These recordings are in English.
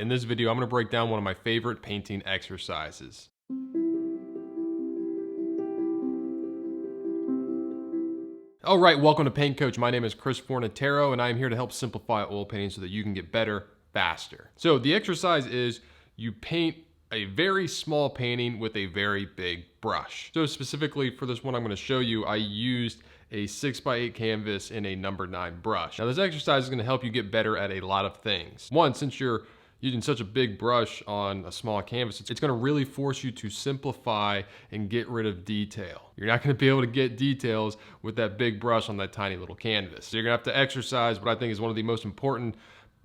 In this video, I'm going to break down one of my favorite painting exercises. All right, welcome to Paint Coach. My name is Chris Fornatero, and I am here to help simplify oil painting so that you can get better faster. So the exercise is you paint a very small painting with a very big brush. So specifically for this one I'm going to show you, I used a 6x8 canvas in a number 9 brush. Now this exercise is going to help you get better at a lot of things. One, since you're using such a big brush on a small canvas, it's going to really force you to simplify and get rid of detail. You're not going to be able to get details with that big brush on that tiny little canvas. So you're going to have to exercise what I think is one of the most important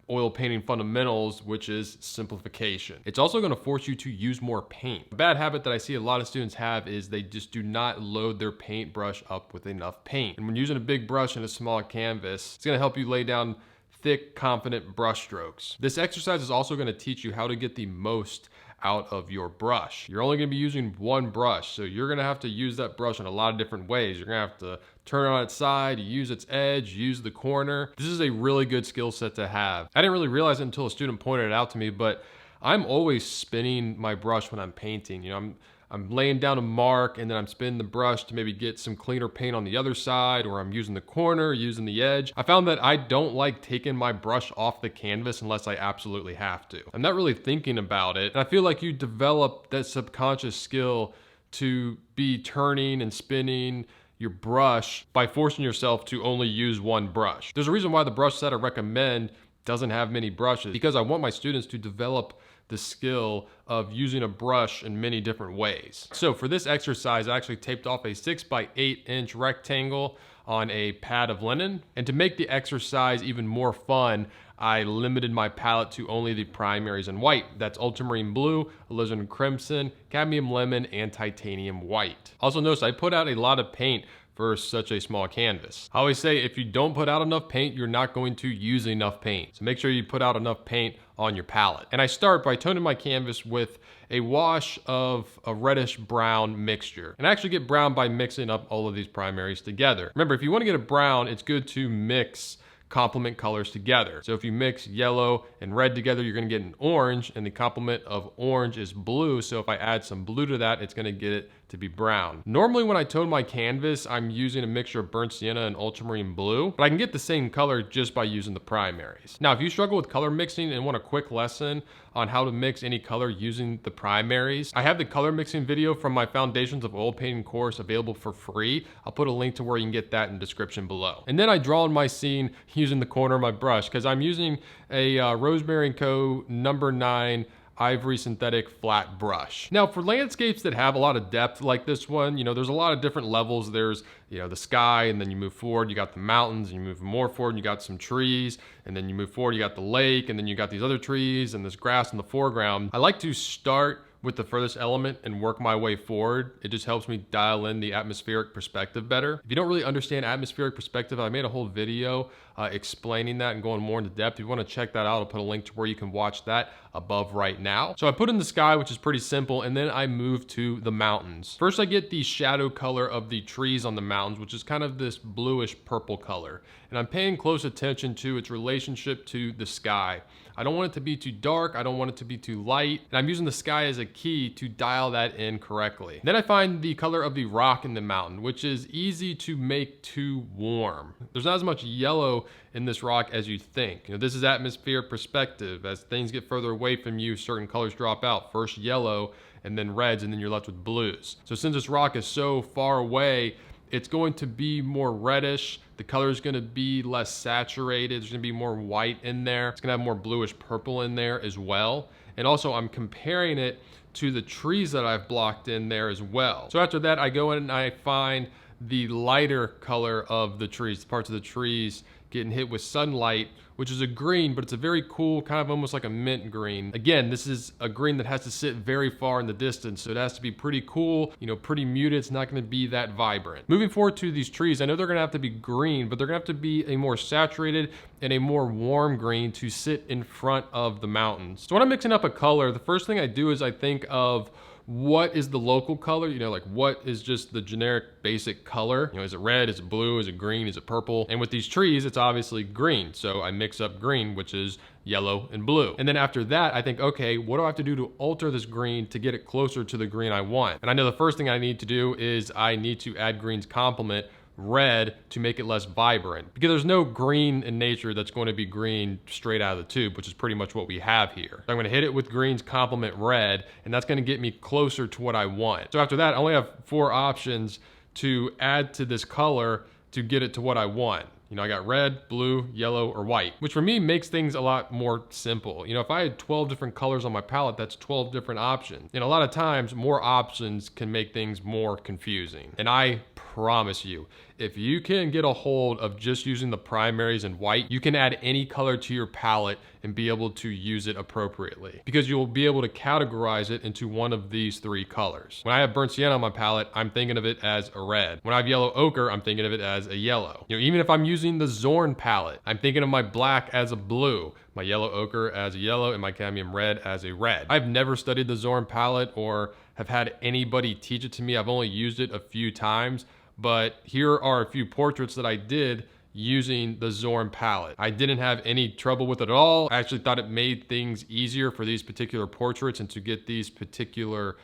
oil painting fundamentals, which is simplification. It's also going to force you to use more paint. A bad habit that I see a lot of students have is they just do not load their paintbrush up with enough paint. And when using a big brush in a small canvas, it's going to help you lay down thick, confident brush strokes. This exercise is also going to teach you how to get the most out of your brush. You're only going to be using one brush, so you're going to have to use that brush in a lot of different ways. You're going to have to turn it on its side, use its edge, use the corner. This is a really good skill set to have. I didn't really realize it until a student pointed it out to me, but I'm always spinning my brush when I'm painting. You know, I'm laying down a mark and then I'm spinning the brush to maybe get some cleaner paint on the other side, or I'm using the corner, using the edge. I found that I don't like taking my brush off the canvas unless I absolutely have to. I'm not really thinking about it. And I feel like you develop that subconscious skill to be turning and spinning your brush by forcing yourself to only use one brush. There's a reason why the brush set I recommend doesn't have many brushes, because I want my students to develop the skill of using a brush in many different ways. So for this exercise, I actually taped off a 6x8 inch rectangle on a pad of linen. And to make the exercise even more fun, I limited my palette to only the primaries in white. That's ultramarine blue, alizarin crimson, cadmium lemon, and titanium white. Also notice I put out a lot of paint for such a small canvas. I always say if you don't put out enough paint, you're not going to use enough paint. So make sure you put out enough paint on your palette. And I start by toning my canvas with a wash of a reddish brown mixture. And I actually get brown by mixing up all of these primaries together. Remember, if you want to get a brown, it's good to mix complement colors together. So if you mix yellow and red together, you're going to get an orange, and the complement of orange is blue. So if I add some blue to that, it's going to get it to be brown. Normally when I tone my canvas, I'm using a mixture of burnt sienna and ultramarine blue, but I can get the same color just by using the primaries. Now, if you struggle with color mixing and want a quick lesson on how to mix any color using the primaries, I have the color mixing video from my Foundations of Oil Painting course available for free. I'll put a link to where you can get that in the description below. And then I draw in my scene using the corner of my brush, because I'm using a Rosemary & Co. number 9 ivory synthetic flat brush. Now for landscapes that have a lot of depth like this one, you know, there's a lot of different levels. There's, you know, the sky, and then you move forward, you got the mountains, and you move more forward, and you got some trees, and then you move forward, you got the lake, and then you got these other trees and this grass in the foreground. I like to start with the furthest element and work my way forward. It just helps me dial in the atmospheric perspective better. If you don't really understand atmospheric perspective, I made a whole video explaining that and going more into depth. If you want to check that out, I'll put a link to where you can watch that above right now. So I put in the sky, which is pretty simple, and then I move to the mountains. First, I get the shadow color of the trees on the mountains, which is kind of this bluish purple color. And I'm paying close attention to its relationship to the sky. I don't want it to be too dark, I don't want it to be too light, and I'm using the sky as a key to dial that in correctly. Then I find the color of the rock in the mountain, which is easy to make too warm. There's not as much yellow in this rock as you think. You know, this is atmospheric perspective. As things get further away from you, certain colors drop out. First yellow, and then reds, and then you're left with blues. So since this rock is so far away, it's going to be more reddish. The color is going to be less saturated. There's going to be more white in there. It's going to have more bluish purple in there as well. And also I'm comparing it to the trees that I've blocked in there as well. So after that, I go in and I find the lighter color of the trees, parts of the trees getting hit with sunlight, which is a green, but it's a very cool, kind of almost like a mint green. Again, this is a green that has to sit very far in the distance, so it has to be pretty cool, you know, pretty muted. It's not gonna be that vibrant. Moving forward to these trees, I know they're gonna have to be green, but they're gonna have to be a more saturated and a more warm green to sit in front of the mountains. So when I'm mixing up a color, the first thing I do is I think of what is the local color, like what is just the generic basic color? Is it red, is it blue, is it green, is it purple? And with these trees, it's obviously green. So I mix up green, which is yellow and blue. And then after that, I think, okay, what do I have to do to alter this green to get it closer to the green I want? And I know the first thing I need to do is I need to add green's complement, red, to make it less vibrant, because there's no green in nature that's going to be green straight out of the tube, which is pretty much what we have here. So I'm going to hit it with green's complement red, and that's going to get me closer to what I want. So after that, I only have 4 options to add to this color to get it to what I want. I got red, blue, yellow, or white, which for me makes things a lot more simple. If I had 12 different colors on my palette, that's 12 different options. And a lot of times, more options can make things more confusing. And I promise you, if you can get a hold of just using the primaries in white, you can add any color to your palette and be able to use it appropriately, because you'll be able to categorize it into one of these 3 colors. When I have burnt sienna on my palette, I'm thinking of it as a red. When I have yellow ochre, I'm thinking of it as a yellow. Even if I'm using the Zorn palette, I'm thinking of my black as a blue, my yellow ochre as a yellow, and my cadmium red as a red. I've never studied the Zorn palette or have had anybody teach it to me. I've only used it a few times, but here are a few portraits that I did using the Zorn palette. I didn't have any trouble with it at all. I actually thought it made things easier for these particular portraits and to get these particular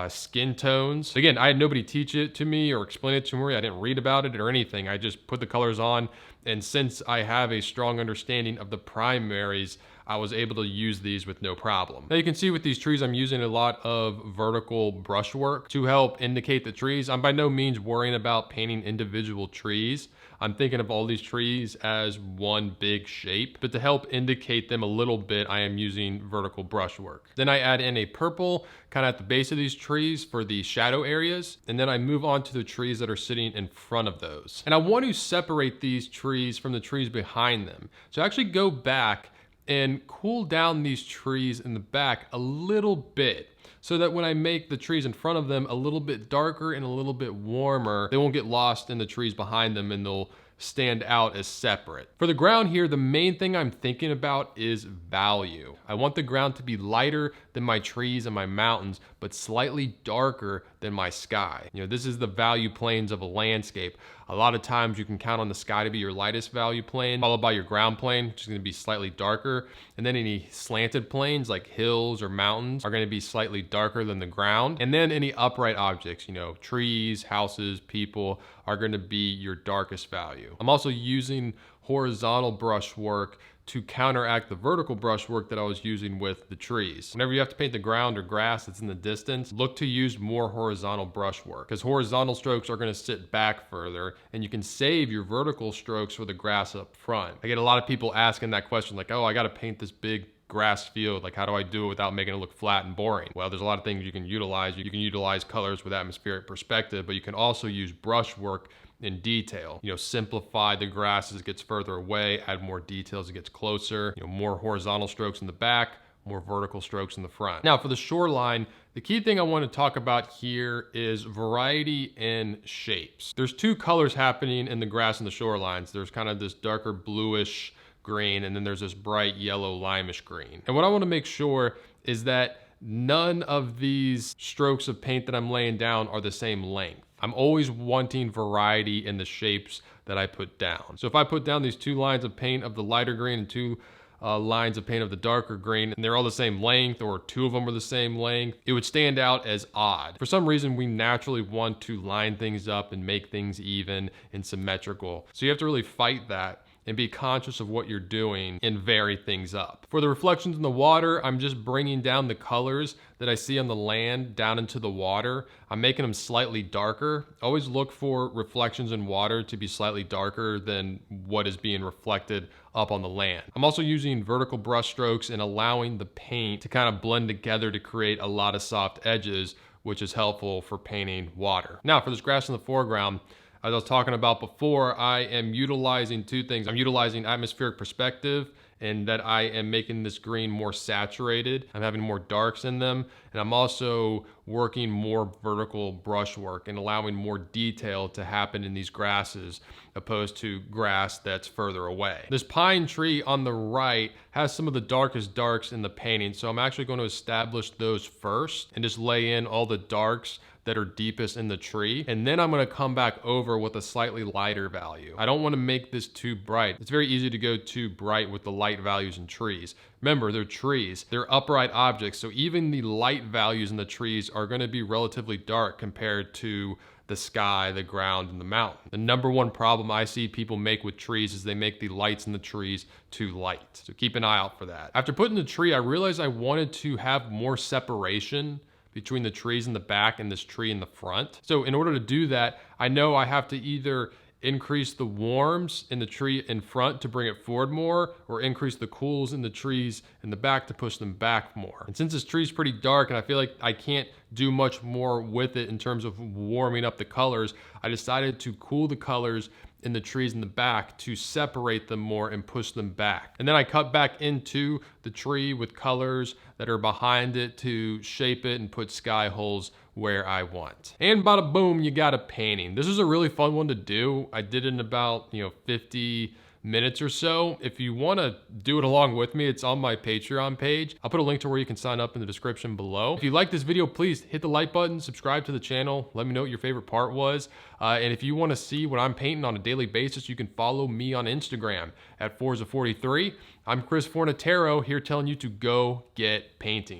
skin tones. Again, I had nobody teach it to me or explain it to me. I didn't read about it or anything. I just put the colors on, and since I have a strong understanding of the primaries, I was able to use these with no problem. Now you can see with these trees, I'm using a lot of vertical brushwork to help indicate the trees. I'm by no means worrying about painting individual trees. I'm thinking of all these trees as one big shape, but to help indicate them a little bit, I am using vertical brushwork. Then I add in a purple kind of at the base of these trees for the shadow areas, and then I move on to the trees that are sitting in front of those. And I want to separate these trees from the trees behind them. So I actually go back and cool down these trees in the back a little bit, so that when I make the trees in front of them a little bit darker and a little bit warmer, they won't get lost in the trees behind them and they'll stand out as separate. For the ground here, the main thing I'm thinking about is value. I want the ground to be lighter than my trees and my mountains, but slightly darker than my sky. This is the value planes of a landscape. A lot of times you can count on the sky to be your lightest value plane, followed by your ground plane, which is going to be slightly darker. And then any slanted planes like hills or mountains are going to be slightly darker than the ground. And then any upright objects, trees, houses, people, are going to be your darkest value. I'm also using horizontal brushwork to counteract the vertical brushwork that I was using with the trees. Whenever you have to paint the ground or grass that's in the distance, look to use more horizontal brushwork, because horizontal strokes are going to sit back further, and you can save your vertical strokes for the grass up front. I get a lot of people asking that question, like, oh, I got to paint this big grass field, like how do I do it without making it look flat and boring? Well, there's a lot of things you can utilize. You can utilize colors with atmospheric perspective, but you can also use brushwork in detail. Simplify the grass as it gets further away, add more detail as it gets closer, more horizontal strokes in the back, more vertical strokes in the front. Now for the shoreline, the key thing I want to talk about here is variety in shapes. There's 2 colors happening in the grass and the shorelines. There's kind of this darker bluish green, and then there's this bright yellow limeish green. And what I want to make sure is that none of these strokes of paint that I'm laying down are the same length. I'm always wanting variety in the shapes that I put down. So if I put down these 2 lines of paint of the lighter green and 2 lines of paint of the darker green, and they're all the same length, or 2 of them are the same length, it would stand out as odd. For some reason, we naturally want to line things up and make things even and symmetrical. So you have to really fight that and be conscious of what you're doing and vary things up. For the reflections in the water, I'm just bringing down the colors that I see on the land down into the water. I'm making them slightly darker. Always look for reflections in water to be slightly darker than what is being reflected up on the land. I'm also using vertical brush strokes and allowing the paint to kind of blend together to create a lot of soft edges, which is helpful for painting water. Now for this grass in the foreground, as I was talking about before, I am utilizing 2 things. I'm utilizing atmospheric perspective, and that I am making this green more saturated. I'm having more darks in them, and I'm also working more vertical brushwork and allowing more detail to happen in these grasses opposed to grass that's further away. This pine tree on the right has some of the darkest darks in the painting, so I'm actually going to establish those first and just lay in all the darks that are deepest in the tree. And then I'm gonna come back over with a slightly lighter value. I don't wanna make this too bright. It's very easy to go too bright with the light values in trees. Remember, they're trees. They're upright objects, so even the light values in the trees are gonna be relatively dark compared to the sky, the ground, and the mountain. The number one problem I see people make with trees is they make the lights in the trees too light. So keep an eye out for that. After putting the tree, I realized I wanted to have more separation between the trees in the back and this tree in the front. So in order to do that, I know I have to either increase the warms in the tree in front to bring it forward more, or increase the cools in the trees in the back to push them back more. And since this tree is pretty dark and I feel like I can't do much more with it in terms of warming up the colors, I decided to cool the colors in the trees in the back to separate them more and push them back. And then I cut back into the tree with colors that are behind it to shape it and put sky holes where I want. And bada boom, you got a painting. This is a really fun one to do. I did it in about 50 minutes or so. If you want to do it along with me, it's on my Patreon page. I'll put a link to where you can sign up in the description below. If you like this video, please hit the like button, subscribe to the channel, let me know what your favorite part was. And if you want to see what I'm painting on a daily basis, you can follow me on Instagram at Forza43. I'm Chris Fornatero, here telling you to go get painting.